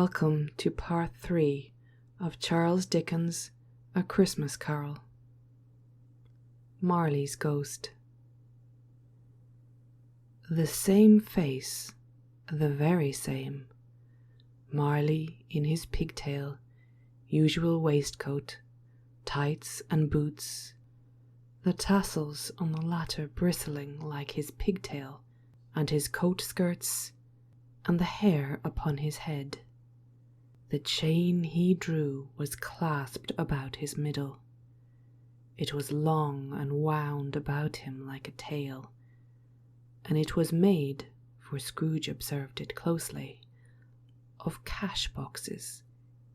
Welcome to Part 3 of Charles Dickens' A Christmas Carol. Marley's Ghost. The same face, the very same. Marley in his pigtail, usual waistcoat, tights and boots, the tassels on the latter bristling like his pigtail, and his coat skirts, and the hair upon his head. The chain he drew was clasped about his middle. It was long and wound about him like a tail, and it was made, for Scrooge observed it closely, of cash boxes,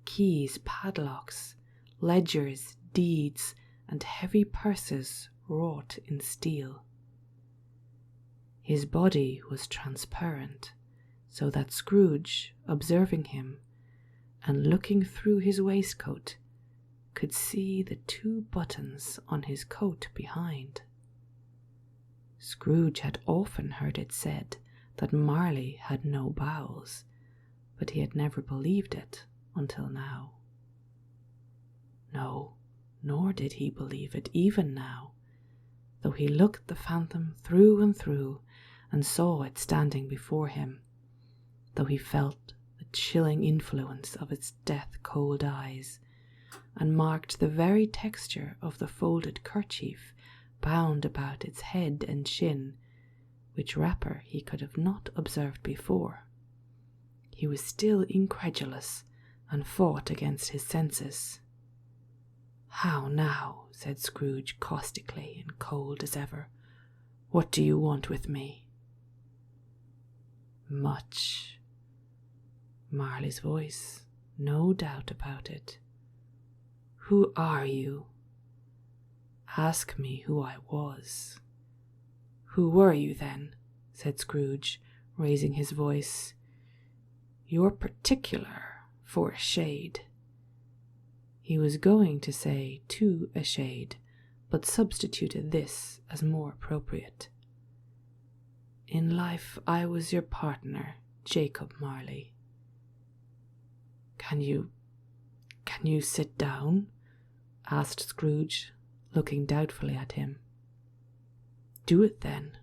keys, padlocks, ledgers, deeds, and heavy purses wrought in steel. His body was transparent, so that Scrooge, observing him, and looking through his waistcoat, could see the 2 buttons on his coat behind. Scrooge had often heard it said that Marley had no bowels, but he had never believed it until now. No, nor did he believe it even now, though he looked the phantom through and through and saw it standing before him, though he felt the chilling influence of its death-cold eyes, and marked the very texture of the folded kerchief bound about its head and chin, which wrapper he could have not observed before. He was still incredulous, and fought against his senses. "How now?" said Scrooge caustically and cold as ever. "What do you want with me?" "Much." Marley's voice, no doubt about it. "Who are you?" "Ask me who I was." "Who were you then?" said Scrooge, raising his voice. "You're particular, for a shade." He was going to say "to a shade," but substituted this as more appropriate. "In life I was your partner, Jacob Marley." Can you sit down?" asked Scrooge, looking doubtfully at him. "Do it then."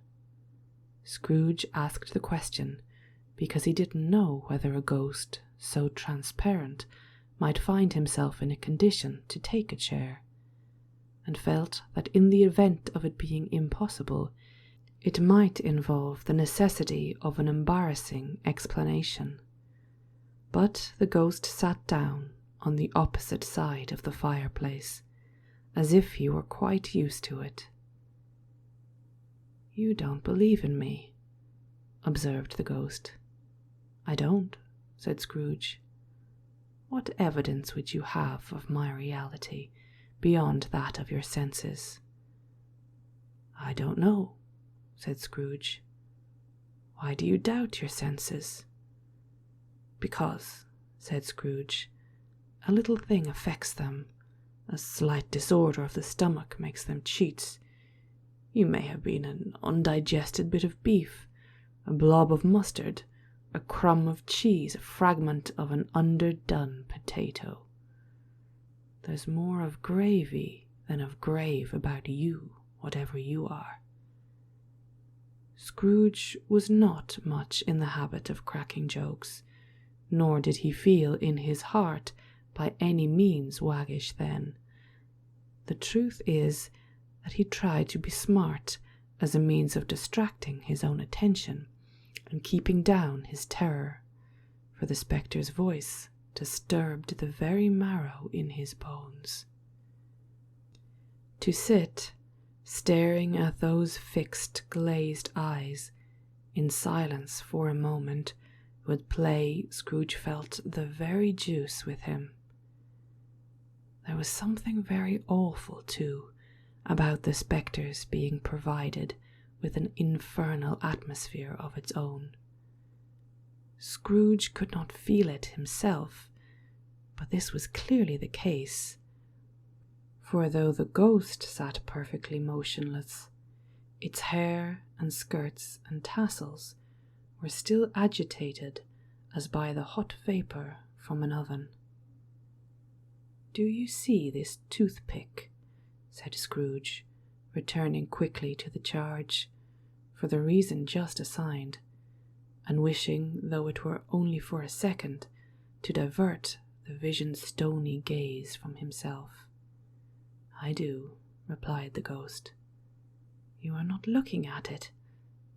Scrooge asked the question because he didn't know whether a ghost so transparent might find himself in a condition to take a chair, and felt that in the event of it being impossible, it might involve the necessity of an embarrassing explanation. But the ghost sat down on the opposite side of the fireplace, as if he were quite used to it. "You don't believe in me," observed the ghost. "I don't," said Scrooge. "What evidence would you have of my reality beyond that of your senses?" "I don't know," said Scrooge. "Why do you doubt your senses?" "Because," said Scrooge, "a little thing affects them. A slight disorder of the stomach makes them cheats. You may have been an undigested bit of beef, a blob of mustard, a crumb of cheese, a fragment of an underdone potato. There's more of gravy than of grave about you, whatever you are." Scrooge was not much in the habit of cracking jokes, nor did he feel in his heart by any means waggish then. The truth is that he tried to be smart as a means of distracting his own attention and keeping down his terror, for the spectre's voice disturbed the very marrow in his bones. To sit, staring at those fixed, glazed eyes, in silence for a moment, would play, Scrooge felt, the very deuce with him. There was something very awful, too, about the spectre's being provided with an infernal atmosphere of its own. Scrooge could not feel it himself, but this was clearly the case, for though the ghost sat perfectly motionless, its hair and skirts and tassels were still agitated as by the hot vapour from an oven. "Do you see this toothpick?" said Scrooge, returning quickly to the charge, for the reason just assigned, and wishing, though it were only for a second, to divert the vision's stony gaze from himself. "I do," replied the ghost. "You are not looking at it,"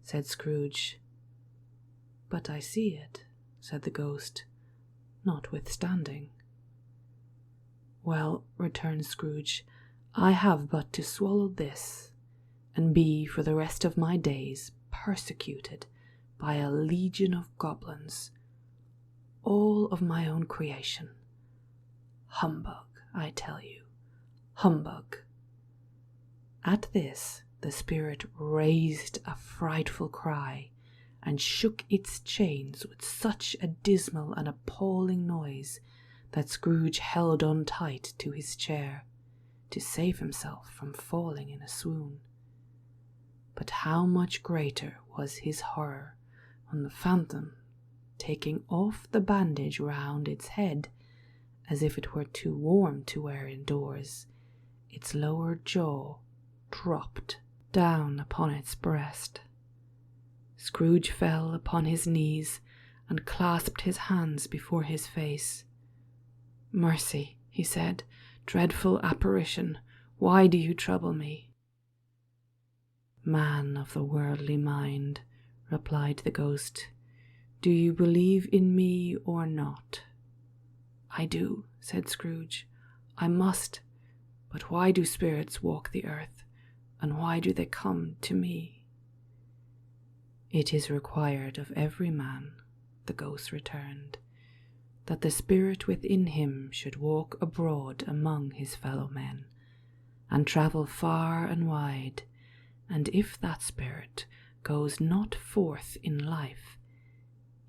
said Scrooge. "But I see it," said the ghost, notwithstanding. "Well," returned Scrooge, "I have but to swallow this, and be for the rest of my days persecuted by a legion of goblins, all of my own creation. Humbug, I tell you, humbug." At this the spirit raised a frightful cry, and shook its chains with such a dismal and appalling noise that Scrooge held on tight to his chair to save himself from falling in a swoon. But how much greater was his horror when the phantom, taking off the bandage round its head, as if it were too warm to wear indoors, its lower jaw dropped down upon its breast. Scrooge fell upon his knees and clasped his hands before his face. "Mercy," he said, "dreadful apparition, why do you trouble me?" "Man of the worldly mind," replied the ghost, "do you believe in me or not?" "I do," said Scrooge. "I must. But why do spirits walk the earth, and why do they come to me?" "It is required of every man," the ghost returned, "that the spirit within him should walk abroad among his fellow men, and travel far and wide, and if that spirit goes not forth in life,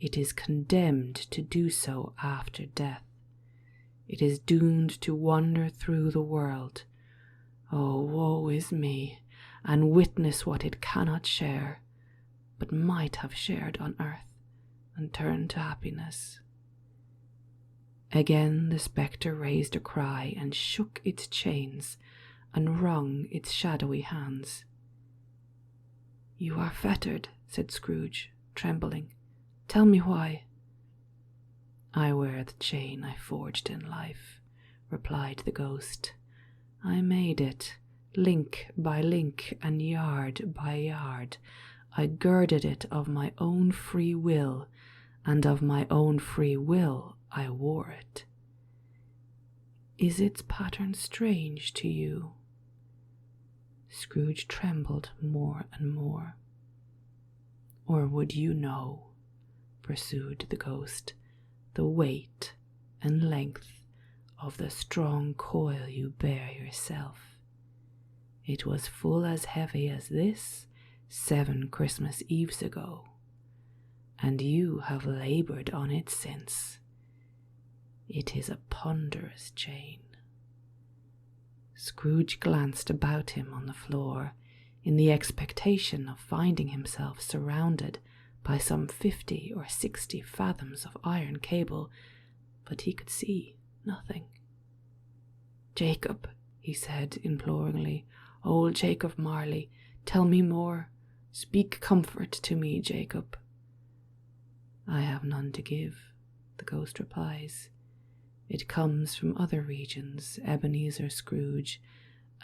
it is condemned to do so after death. It is doomed to wander through the world. Oh, woe is me, and witness what it cannot share, but might have shared on earth, and turned to happiness." Again the spectre raised a cry, and shook its chains, and wrung its shadowy hands. "You are fettered," said Scrooge, trembling. "Tell me why." "I wear the chain I forged in life," replied the ghost. "I made it, link by link and yard by yard. I girded it of my own free will, and of my own free will I wore it. Is its pattern strange to you?" Scrooge trembled more and more. "Or would you know," pursued the ghost, "the weight and length of the strong coil you bear yourself? It was full as heavy as this 7 Christmas Eves ago, and you have labored on it since. It is a ponderous chain." Scrooge glanced about him on the floor in the expectation of finding himself surrounded by some 50 or 60 fathoms of iron cable, but he could see nothing. "Jacob," he said imploringly, "old Jacob Marley, tell me more. Speak comfort to me, Jacob." "I have none to give," the ghost replies. "It comes from other regions, Ebenezer Scrooge,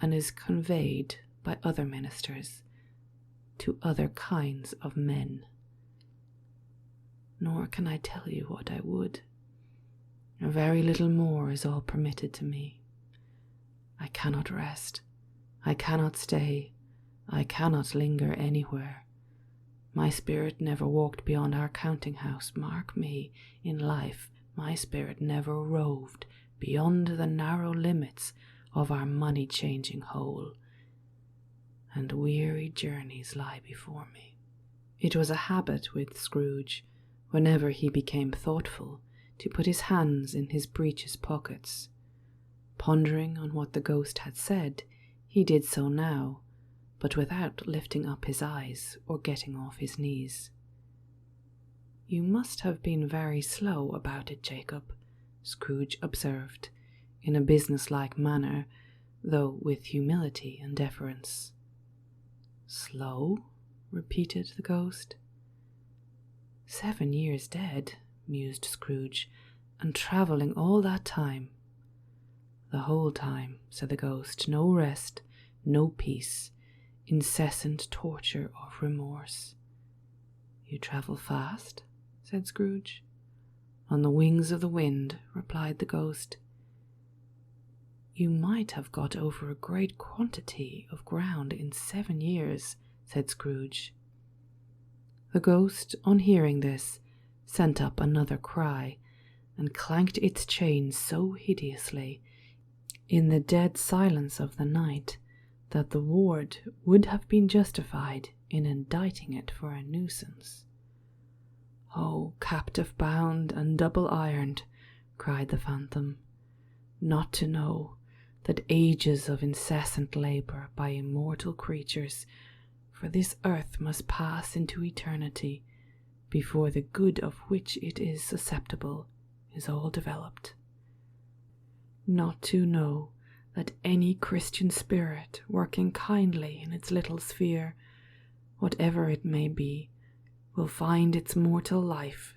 and is conveyed by other ministers to other kinds of men. Nor can I tell you what I would. A very little more is all permitted to me. I cannot rest, I cannot stay, I cannot linger anywhere. My spirit never walked beyond our counting house. Mark me, in life my spirit never roved beyond the narrow limits of our money-changing hole, and weary journeys lie before me." It was a habit with Scrooge, whenever he became thoughtful, to put his hands in his breeches pockets. Pondering on what the ghost had said, he did so now, but without lifting up his eyes or getting off his knees. "You must have been very slow about it, Jacob," Scrooge observed, in a business-like manner, though with humility and deference. "Slow?" repeated the ghost. 7 years dead, mused Scrooge, and travelling all that time. "The whole time," said the ghost. "No rest, no peace, incessant torture of remorse." "You travel fast?" said Scrooge. "On the wings of the wind," replied the ghost. "You might have got over a great quantity of ground in 7 years," said Scrooge. The ghost, on hearing this, sent up another cry, and clanked its chain so hideously in the dead silence of the night that the ward would have been justified in indicting it for a nuisance. "Oh, captive bound and double ironed," cried the phantom, "not to know that ages of incessant labour by immortal creatures for this earth must pass into eternity before the good of which it is susceptible is all developed. Not to know that any Christian spirit working kindly in its little sphere, whatever it may be, will find its mortal life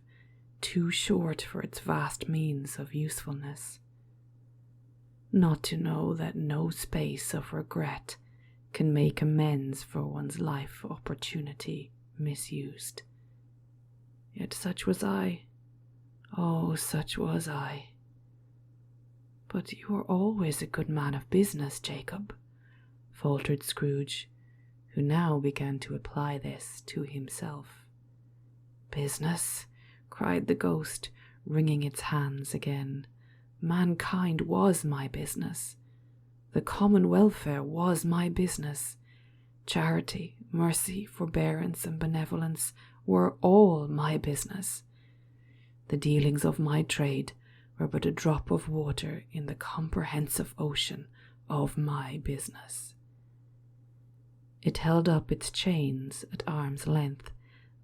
too short for its vast means of usefulness. Not to know that no space of regret can make amends for one's life opportunity misused. Yet such was I. Oh, such was I." "But you are always a good man of business, Jacob," faltered Scrooge, who now began to apply this to himself. "Business?" cried the ghost, wringing its hands again. "Mankind was my business. The common welfare was my business. Charity, mercy, forbearance, and benevolence were all my business. The dealings of my trade were but a drop of water in the comprehensive ocean of my business." It held up its chains at arm's length,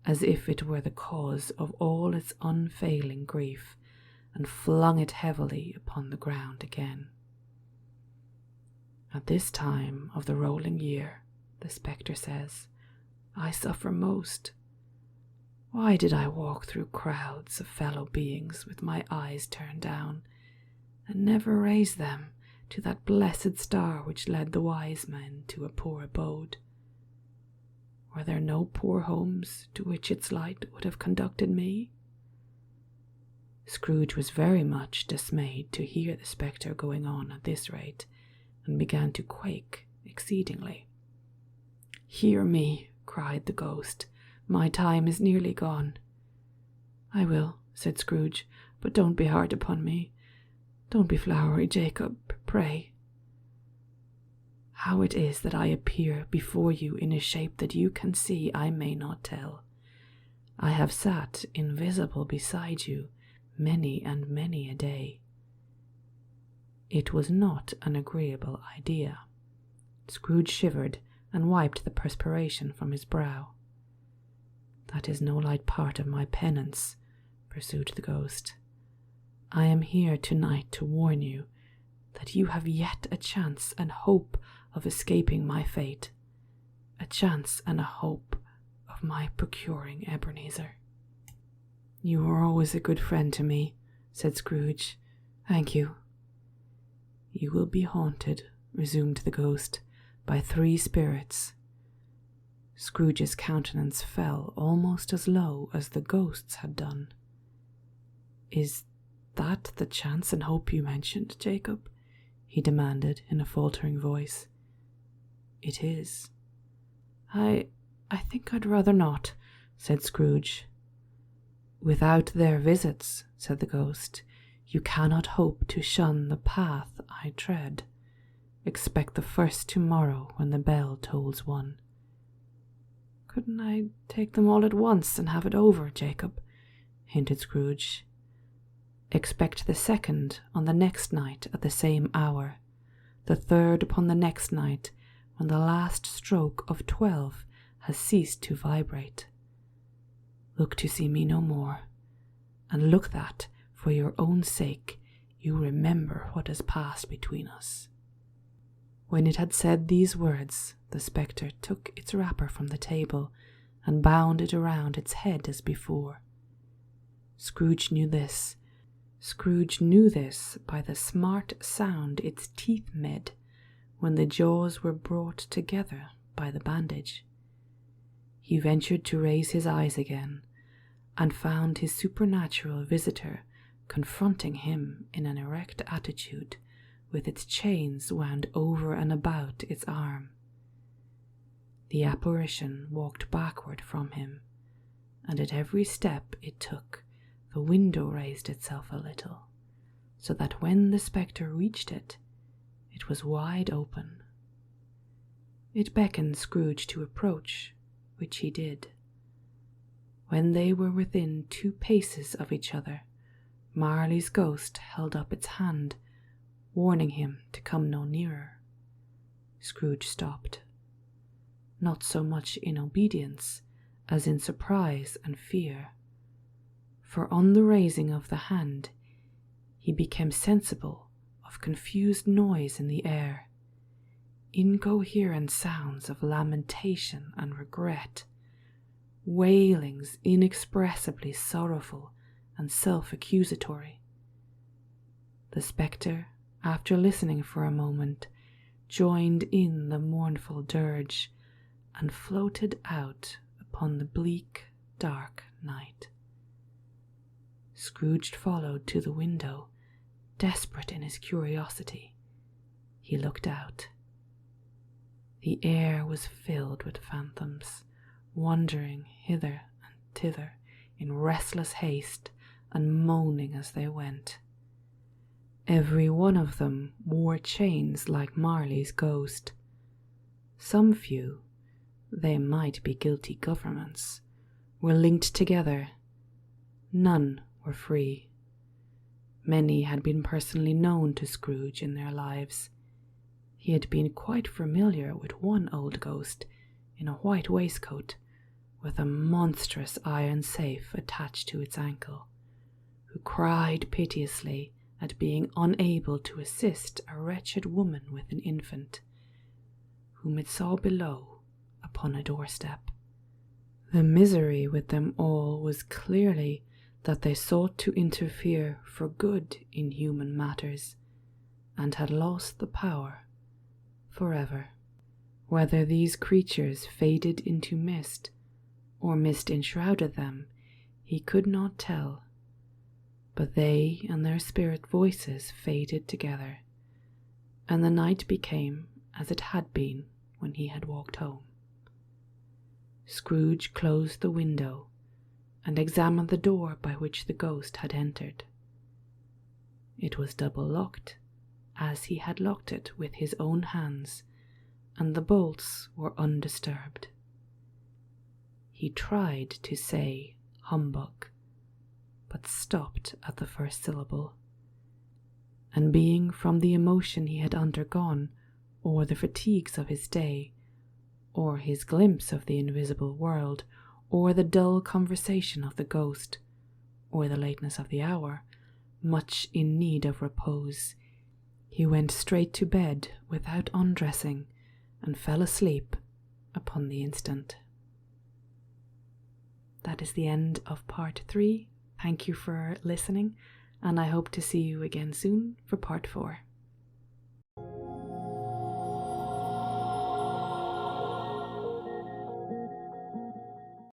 as if it were the cause of all its unfailing grief, and flung it heavily upon the ground again. "At this time of the rolling year," the spectre says, "I suffer most. Why did I walk through crowds of fellow beings with my eyes turned down, and never raise them to that blessed star which led the wise men to a poor abode? Were there no poor homes to which its light would have conducted me?" Scrooge was very much dismayed to hear the spectre going on at this rate, and began to quake exceedingly. "Hear me," cried the ghost. "My time is nearly gone." "I will," said Scrooge, "but don't be hard upon me. Don't be flowery, Jacob, pray. How it is that I appear before you in a shape that you can see, I may not tell. I have sat invisible beside you many and many a day. It was not an agreeable idea. Scrooge shivered and wiped the perspiration from his brow. "That is no light part of my penance," pursued the ghost. "I am here tonight to warn you that you have yet a chance and hope of escaping my fate, a chance and a hope of my procuring Ebenezer." "You are always a good friend to me," said Scrooge. "Thank you." "You will be haunted," resumed the ghost, "by 3 spirits." Scrooge's countenance fell almost as low as the ghost's had done. "Is that the chance and hope you mentioned, Jacob?" he demanded in a faltering voice. "It is." I think I'd rather not," said Scrooge. "Without their visits," said the ghost, "you cannot hope to shun the path I tread. Expect the first tomorrow when the bell tolls 1. "Couldn't I take them all at once and have it over, Jacob?" hinted Scrooge. "Expect the 2nd on the next night at the same hour, the 3rd upon the next night when the last stroke of 12 has ceased to vibrate. Look to see me no more, and look that, for your own sake, you remember what has passed between us." When it had said these words, the spectre took its wrapper from the table and bound it around its head as before. Scrooge knew this by the smart sound its teeth made when the jaws were brought together by the bandage. He ventured to raise his eyes again, and found his supernatural visitor confronting him in an erect attitude, with its chains wound over and about its arm. The apparition walked backward from him, and at every step it took, the window raised itself a little, so that when the spectre reached it, it was wide open. It beckoned Scrooge to approach, which he did. When they were within 2 paces of each other, Marley's ghost held up its hand, warning him to come no nearer. Scrooge stopped, not so much in obedience as in surprise and fear, for on the raising of the hand he became sensible of confused noise in the air, incoherent sounds of lamentation and regret, wailings inexpressibly sorrowful and self-accusatory. The spectre, after listening for a moment, joined in the mournful dirge and floated out upon the bleak, dark night. Scrooge followed to the window, desperate in his curiosity. He looked out. The air was filled with phantoms, wandering hither and thither in restless haste and moaning as they went. Every one of them wore chains like Marley's ghost. Some few, they might be guilty governments, were linked together. None were free. Many had been personally known to Scrooge in their lives. He had been quite familiar with one old ghost in a white waistcoat, with a monstrous iron safe attached to its ankle, who cried piteously at being unable to assist a wretched woman with an infant, whom it saw below upon a doorstep. The misery with them all was clearly that they sought to interfere for good in human matters, and had lost the power forever. Whether these creatures faded into mist, or mist enshrouded them, he could not tell, but they and their spirit voices faded together, and the night became as it had been when he had walked home. Scrooge closed the window and examined the door by which the ghost had entered. It was double-locked, as he had locked it with his own hands, and the bolts were undisturbed. He tried to say humbug, but stopped at the first syllable, and being from the emotion he had undergone, or the fatigues of his day, or his glimpse of the invisible world, or the dull conversation of the ghost, or the lateness of the hour, much in need of repose, he went straight to bed without undressing, and fell asleep upon the instant. That is the end of part 3. Thank you for listening, and I hope to see you again soon for part 4.